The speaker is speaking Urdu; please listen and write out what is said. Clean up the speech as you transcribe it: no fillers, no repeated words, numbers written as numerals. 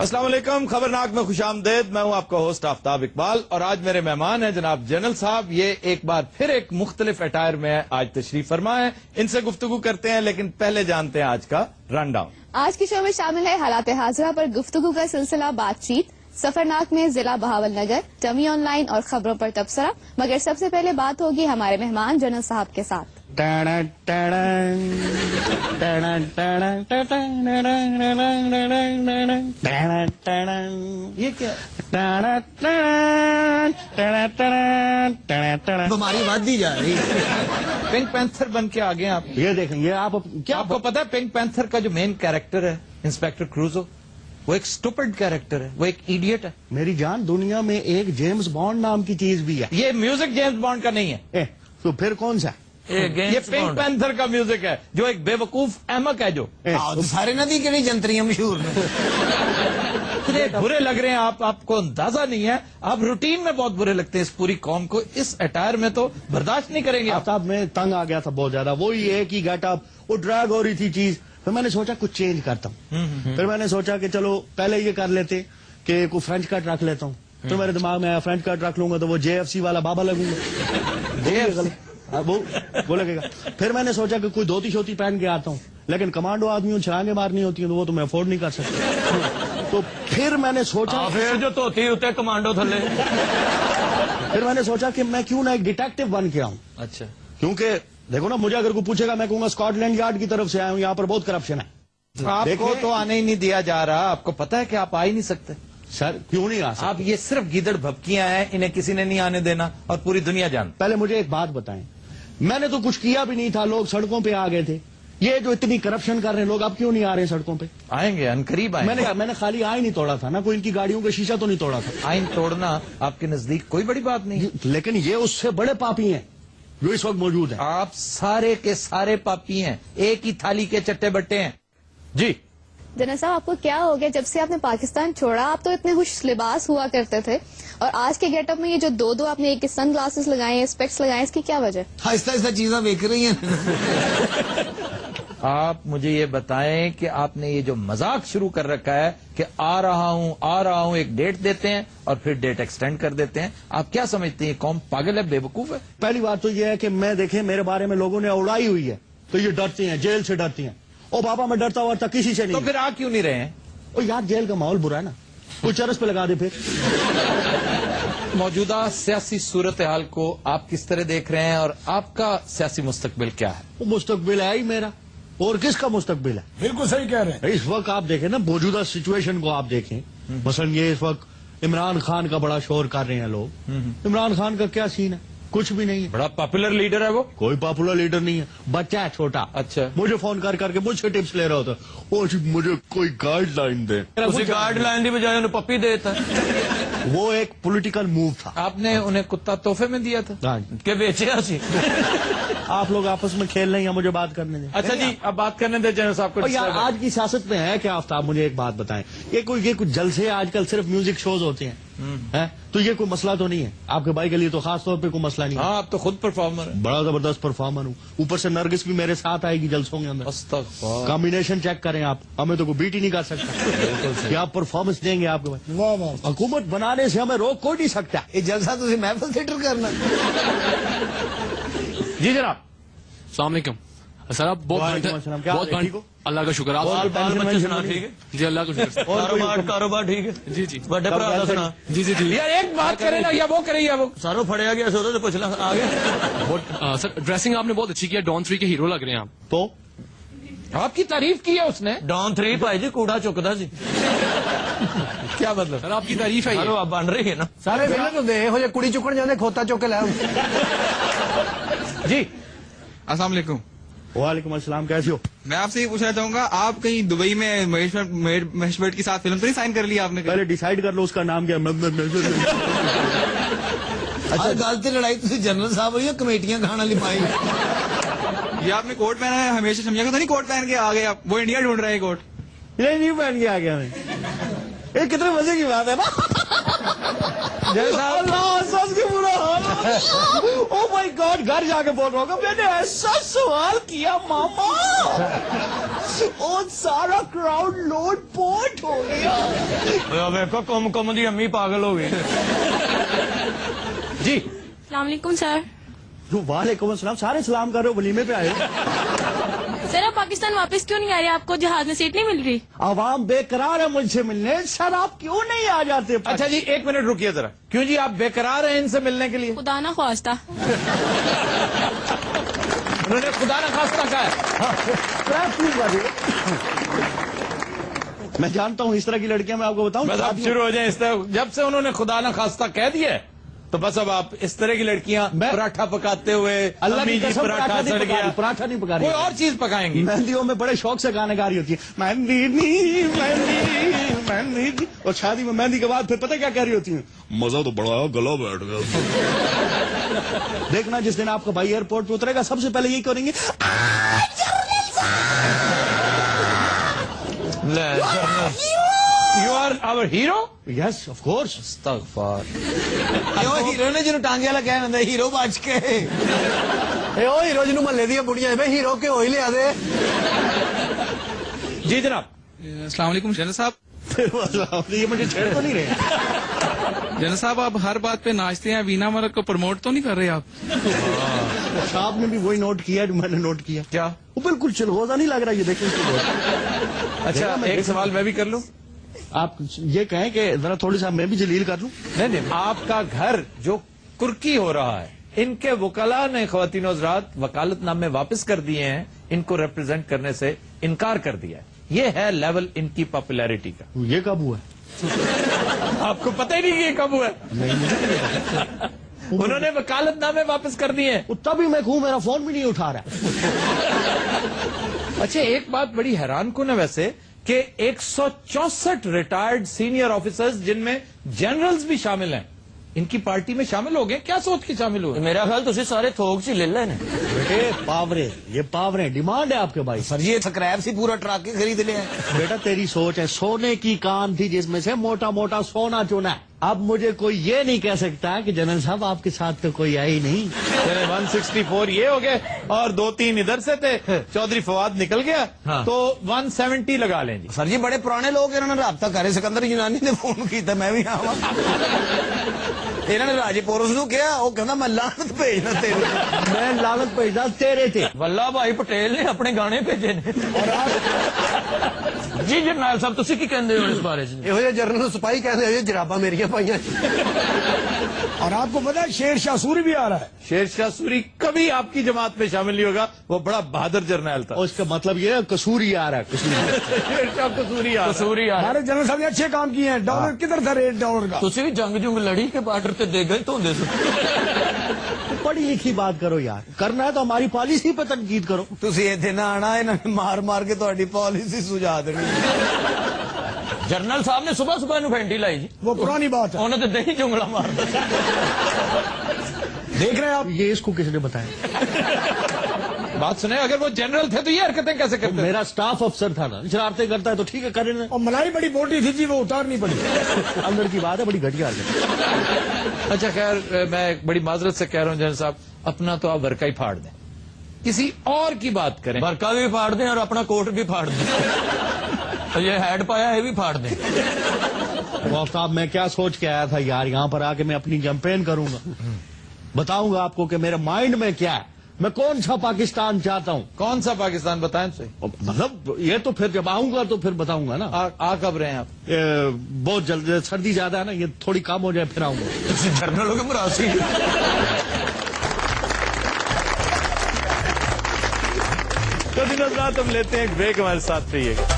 السلام علیکم، خبرناک میں خوش آمدید. میں ہوں آپ کا ہوسٹ آفتاب اقبال اور آج میرے مہمان ہیں جناب جنرل صاحب. یہ ایک بار پھر ایک مختلف اٹائر میں آج تشریف فرما ہے. ان سے گفتگو کرتے ہیں لیکن پہلے جانتے ہیں آج کا رن ڈاؤن. آج کی شو میں شامل ہے حالات حاضرہ پر گفتگو کا سلسلہ بات چیت، سفرناک میں ضلع Bahawal Nagar, tummy on line اور خبروں پر تبصرہ. مگر سب سے پہلے بات ہوگی ہمارے مہمان جنرل صاحب کے ساتھ. یہ کیا ہماری بات دی جا رہی ہے. پنک پینتھر بن کے آگے آپ. یہ دیکھیں یہ آپ کیا آپ کو پتا ہے پنک پینتھر کا جو مین کیریکٹر ہے انسپیکٹر کروزو، وہ ایک اسٹوپڈ کیریکٹر ہے، وہ ایک ایڈیٹ ہے. میری جان دنیا میں ایک جیمز بانڈ نام کی چیز بھی ہے. یہ میوزک جیمز بانڈ کا نہیں ہے. تو پھر کون سا؟ یہ پنک پینتھر کا میوزک ہے جو ایک بے وقوف احمق ہے. جو سارے ندی کے جنتریاں مشہور ہیں. اتنے برے لگ رہے ہیں آپ کو اندازہ نہیں ہے. آپ روٹین میں بہت برے لگتے ہیں اس پوری قوم کو. اس اٹائر میں تو برداشت نہیں کریں گے آپ. آفتاب میں تنگ آ گیا تھا بہت زیادہ. وہی ایک ہی گیٹ اپ، وہ ڈریگ ہو رہی تھی چیز. پھر میں نے سوچا کچھ چینج کرتا ہوں. پھر میں نے سوچا کہ چلو پہلے یہ کر لیتے کہ کوئی فرینچ کٹ رکھ لیتا ہوں. تو میرے دماغ میں آیا فرینچ کٹ رکھ لوں گا تو وہ JFC والا بابا لگوں گا. وہ لگے گا. پھر میں نے سوچا کہ کوئی دھوتی شوتی پہن کے آتا ہوں، لیکن کمانڈو آدمیوں چھلانگیں مارنی ہوتی ہیں تو وہ تو میں افورڈ نہیں کر سکتا. تو پھر میں نے سوچا پھر جو توتی ہوتے کمانڈو تھلے. پھر میں نے سوچا کہ میں کیوں نہ ایک ڈیٹیکٹو بن کے آؤں. اچھا، کیونکہ دیکھو نا، مجھے اگر کوئی پوچھے گا میں کہوں گا اسکاٹ لینڈ یارڈ کی طرف سے آیا ہوں، یہاں پر بہت کرپشن ہے. آپ کو تو آنے ہی نہیں دیا جا رہا. آپ کو پتا ہے کہ آپ آ ہی نہیں سکتے. سر کیوں نہیں آ سکتا؟ آپ یہ صرف گیدڑ بھپکیاں ہیں، انہیں کسی نے نہیں آنے دینا اور پوری دنیا جانتی. پہلے مجھے ایک بات بتائیں، میں نے تو کچھ کیا بھی نہیں تھا، لوگ سڑکوں پہ آ گئے تھے. یہ جو اتنی کرپشن کر رہے ہیں لوگ، اب کیوں نہیں آ رہے ہیں سڑکوں پہ؟ آئیں گے عنقریب آئیں گے. میں نے خالی آئین نہیں توڑا تھا نا، کوئی ان کی گاڑیوں کا شیشہ تو نہیں توڑا تھا. آئین توڑنا آپ کے نزدیک کوئی بڑی بات نہیں. لیکن یہ اس سے بڑے پاپی ہیں جو اس وقت موجود ہیں. آپ سارے کے سارے پاپی ہیں، ایک ہی تھالی کے چٹے بٹے ہیں. جی جنرل صاحب، آپ کو کیا ہو گیا جب سے آپ نے پاکستان چھوڑا؟ آپ تو اتنے خوش لباس ہوا کرتے تھے اور آج کے گیٹ اپ میں یہ جو دو آپ نے ایک سن گلاسز لگائے ہیں، اسپیکس لگائے ہیں، اس کی کیا وجہ؟ آہستہ آہستہ چیزاں دیکھ رہی ہیں. آپ مجھے یہ بتائیں کہ آپ نے یہ جو مذاق شروع کر رکھا ہے کہ آ رہا ہوں ایک ڈیٹ دیتے ہیں اور پھر ڈیٹ ایکسٹینڈ کر دیتے ہیں، آپ کیا سمجھتے ہیں قوم پاگل ہے، بے وقوف ہے؟ پہلی بات تو یہ ہے کہ میں دیکھیں میرے بارے میں لوگوں نے اڑائی ہوئی ہے تو یہ ڈرتی ہیں، جیل سے ڈرتی ہیں. او بابا میں ڈرتا ہوا تھا کسی سے تو نہیں. پھر آ کیوں نہیں رہے ہیں؟ او یار جیل کا ماحول برا ہے نا، کوئی چرس پہ لگا دے. پھر موجودہ سیاسی صورتحال کو آپ کس طرح دیکھ رہے ہیں اور آپ کا سیاسی مستقبل کیا ہے؟ وہ مستقبل ہے ہی میرا، اور کس کا مستقبل ہے؟ بالکل صحیح کہہ رہے ہیں. اس وقت آپ دیکھیں نا، موجودہ سچویشن کو آپ دیکھیں. مثلا یہ اس وقت عمران خان کا بڑا شور کر رہے ہیں لوگ. عمران خان کا کیا سین ہے؟ کچھ بھی نہیں ہے. بڑا پاپولر لیڈر ہے وہ. کوئی پاپولر لیڈر نہیں ہے، بچہ ہے چھوٹا. اچھا. مجھے فون کر کے مجھ سے ٹپس لے رہا ہوتا، او جی مجھے کوئی گائیڈ لائن دے. اسی گائیڈ لائن کی بجائے انہیں پپی دیتا وہ ایک پولیٹیکل موو تھا. آپ نے انہیں کتا تحفے میں دیا تھا ہاں جی. کہ بیچے اسی. آپ لوگ آپس میں کھیل رہے ہیں، مجھے بات کرنے دیں. اچھا جی، اب بات کرنے دیں جنرل صاحب کو. اور یار آج کی سیاست میں ہے کیا آفتاب؟ مجھے ایک بات بتائیں، یہ کچھ جلسے آج کل صرف میوزک شوز ہوتے ہیں، تو یہ کوئی مسئلہ تو نہیں ہے آپ کے بھائی کے لیے؟ تو خاص طور پہ کوئی مسئلہ نہیں ہے. ہاں، آپ تو خود پرفارمر ہیں. بڑا زبردست پرفارمر ہوں، اوپر سے نرگس بھی میرے ساتھ آئے گی جلسوں کے اندر. استغفار. کمبینیشن چیک کریں آپ، ہمیں تو کوئی بیٹ ہی نہیں کر سکتا کہ آپ پرفارمنس دیں گے. آپ کے بھائی حکومت بنانے سے ہمیں روک کوئی نہیں سکتا. یہ جلسہ تھی محفل تھیٹر کرنا. جی جناب. السلام علیکم سر. آپ وعلیکم السلام. کیا حال ہے؟ ٹھیک ہو؟ اللہ کا شکر. آپ ٹھیک ہے جی اللہ کا شکر. کاروبار ٹھیک ہے. جی جی بڑے برا سنا. جی جی جی یار ایک بات کرے نا، یا وہ کرے یا وہ. ساروں پڑیا گیا سو تو پوچھ لا آ گیا. سر ڈریسنگ آپ نے بہت اچھی کیا، ڈان 3 کے ہیرو لگ رہے ہیں آپ. تو آپ کی تعریف کی ہے اس نے. ڈان 3 پائی جی کوڑا چکتا سی. کیا مطلب؟ سر آپ کی تعریف ہے چلو اب بن رہی ہے نا. سارے فلم تو دے ہو جائے کڑی چکن جانے کھوتا چوک کے لائے. جی السلام علیکم. وعلیکم السلام. کیسے ہو؟ میں آپ سے یہ پوچھنا چاہوں گا، آپ کہیں دبئی میں مہیش بھٹ کے ساتھ فلم تو نہیں سائن کر لی آپ نے؟ پہلے ڈیسائیڈ کر لو اس کا نام کیا. اچھا گل سے لڑائی تھی جنرل صاحب ہوئی کمیٹیاں کھانا لی پائی. یہ آپ نے کوٹ پہنا ہے، ہمیشہ سمجھا کہ نہیں کوٹ پہن کے آ گئے آپ. وہ انڈیا ڈھونڈ رہے ہیں کوٹ. نہیں پہن کے آ گیا میں. یہ کتنے مزے کی بات ہے نا. او مائی گاڈ، گھر جا کے بول رہا ہوں میں نے ایسا سوال کیا ماما. وہ سارا کراؤڈ لوٹ پوٹ ہو گیا. دیکھو کم کم دی امی پاگل ہو گئی. جی السلام علیکم سر. وعلیکم السلام. سارے سلام کر رہے ہو, ولیمے پہ آئے ہو. سر آپ پاکستان واپس کیوں نہیں آ رہے؟ آپ کو جہاز میں سیٹ نہیں مل رہی؟ عوام بے قرار ہے مجھ سے ملنے. سر آپ کیوں نہیں آ جاتے؟ اچھا جی ایک منٹ رکیے ذرا. کیوں جی آپ بے قرار ہیں ان سے ملنے کے لیے؟ خدا نہ خواستہ. انہوں نے خدا نخواستہ کہا ہے. میں جانتا ہوں اس طرح کی لڑکیاں, میں آپ کو بتاؤں. بس آپ شروع ہو جائیں اس طرح. جب سے انہوں نے خدا نخواستہ کہہ دیا ہے تو بس اب آپ اس طرح کی لڑکیاں پراٹھا پکاتے ہوئے اللہ کی امی جی قسم پراٹھا سڑ گیا, پراٹھا نہیں پکا رہی, کوئی اور چیز پکائیں گی. مہندیوں میں بڑے شوق سے گانے گا رہی ہوتی ہے, مہندی مہندی مہندی, اور شادی میں مہندی کے بعد پھر پتہ کیا کہہ رہی ہوتی ہیں؟ مزہ تو بڑا گلا بیٹھ گیا. دیکھنا جس دن آپ کا بھائی ایئرپورٹ پہ اترے گا سب سے پہلے یہی کریں گے, you are our hero. Yes of course. استغفار. ہیرو نے جنہوں ٹانگے والا کہہ رہا ہیرو بچ کے. او ہیرو جنوں محلے دیا بڑیاں بھائی ہیرو کے ہو ہی لیا دے. جی جناب. السلام علیکم جنرل صاحب. یہ مجھے چھیڑ تو نہیں رہے. جنرل صاحب آپ ہر بات پہ ناچتے ہیں, وینا مرک کو پروموٹ تو نہیں کر رہے آپ؟ صاحب نے بھی وہی نوٹ کیا جو میں نے نوٹ کیا. کیا وہ بالکل چلغوزہ نہیں لگ رہا یہ دیکھیں. اچھا ایک سوال میں بھی کر لوں. آپ یہ کہیں کہ ذرا تھوڑی سا میں بھی جلیل کر لوں. نہیں نہیں, آپ کا گھر جو کرکی ہو رہا ہے, ان کے وکلاء نے خواتین و حضرات وکالت نامے واپس کر دیے ہیں, ان کو ریپرزینٹ کرنے سے انکار کر دیا ہے. یہ ہے لیول ان کی پاپولیرٹی کا. یہ کب ہوا ہے؟ آپ کو پتہ ہی نہیں کہ یہ کب ہوا ہے. انہوں نے وکالت نامے واپس کر دیے ہیں. تبھی میں کہوں میرا فون بھی نہیں اٹھا رہا. اچھا ایک بات بڑی حیران کن ہے ویسے کہ 164 ریٹائرڈ سینئر آفیسرز جن میں جنرلز بھی شامل ہیں, ان کی پارٹی میں شامل ہو گئے. کیا سوچ کے شامل ہوئے؟ میرا خیال تو سارے تھوک سے لے لینے. بیٹے پاورے, یہ پاورے ڈیمانڈ ہے آپ کے بھائی. سر یہ سکریپ سی پورا ٹرک ہی خرید لیا. بیٹا تیری سوچ ہے سونے کی کان تھی جس میں سے موٹا موٹا سونا چنا ہے. اب مجھے کوئی یہ نہیں کہہ سکتا کہ جنرل صاحب آپ کے ساتھ تو کوئی آئی نہیں. 164 یہ ہو گئے اور 2-3 ادھر سے تھے. چودھری فواد نکل گیا تو 170 لگا لیں جی. سر جی بڑے پرانے لوگ انہوں نے رابطہ کرے. سکندر یونانی نے فون کیا میں بھی آواں. انہوں نے راجے پورس نو کیا, وہ کہنا میں لعنت بھیجنا تیرے. میں لعنت بھیجنا تیرے تھے. ولہ بھائی پٹیل نے اپنے گانے بھیجے نے. جی جرنیل صاحب تسی کی کہندے ہو اس بارے میں؟ یہ جنرل سپاہی کہتے ہیں جراباں میری پائیاں. اور آپ کو پتا ہے شیر شاہ سوری بھی آ رہا ہے. شیر شاہ سوری کبھی آپ کی جماعت میں شامل نہیں ہوگا, وہ بڑا بہادر جرنیل تھا. اور اس کا مطلب یہ ہے قصوری آ رہا ہے. شیر شاہ قصوری آ رہا ہے. قصوری آ ہمارے جنرل صاحب نے اچھے کام کیے ہیں. ڈالر کدھر تھا ریٹ ڈالر کا؟ تسی بھی جنگ جنگ لڑی کے بارڈر تے دے گئے تو پڑھی لکھی بات کرو یار. کرنا ہے تو ہماری پالیسی پہ تنقید کرو. تسی ایتھے نہ آنا, انہوں نے مار مار کے تہاڈی پالیسی سجا دینی. جرنل صاحب نے صبح صبح نو پھینٹی لائی جی. وہ پرانی بات ہے. انہوں نے دہی جنگلا مار دیا. دیکھ رہے ہیں آپ یہ اس کو کس نے بتایا؟ بات سنیں, اگر وہ جنرل تھے تو یہ حرکتیں کیسے کرتے؟ میرا سٹاف افسر تھا نا, شرارتیں کرتا ہے تو ٹھیک ہے کریں. اور ملائی بڑی موٹی تھی جی, وہ اتارنی پڑی. اندر کی بات ہے, بڑی گھٹیا ہے. اچھا خیر, میں ایک بڑی معذرت سے کہہ رہا ہوں جنرل صاحب, اپنا تو آپ ورکا ہی پھاڑ دیں, کسی اور کی بات کریں. برقع بھی پھاڑ دیں اور اپنا کوٹ بھی پھاڑ دیں. یہ ہیڈ پایا ہے بھی پھاڑ دیں. صاحب میں کیا سوچ کے آیا تھا یار, یہاں پر آ کے میں اپنی کیمپین کروں گا, بتاؤں گا آپ کو کہ میرے مائنڈ میں کیا ہے, میں کون سا پاکستان چاہتا ہوں. کون سا پاکستان بتائیں صحیح. مطلب یہ تو پھر جب آؤں گا تو پھر بتاؤں گا نا. آ کب رہے ہیں آپ؟ بہت جلد, سردی زیادہ ہے نا, یہ تھوڑی کم ہو جائے پھر آؤں گا. جرنلوں کے مراسی. تو دن رات ہم لیتے ہیں ایک بریک, ہمارے ساتھ رہیے گا.